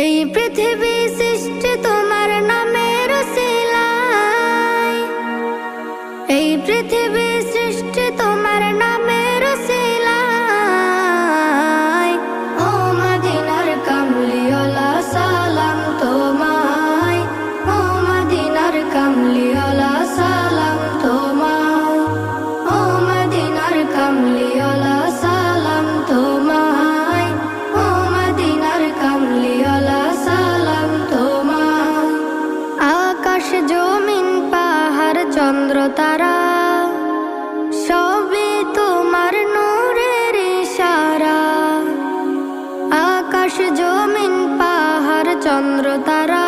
এই পৃথিবী সৃষ্টি তোমার নামের উসিলায়, এই পৃথিবী সৃষ্টি তোমার নামের উসিলায়। ও মদিনার কামলিওয়ালা সালাম তোমায়, ও মদিনার কামলিওয়ালা সালাম তোমায়, ও মদিনার কামলিওয়ালা সালাম তোমায়, ও মদিনার কামলিওয়ালা সালাম তোমায়। আকাশ জমিন পাহাড় চন্দ্র তারা সবই তোমার নূরের ইশারা। আকাশ জমিন পাহাড় চন্দ্র তারা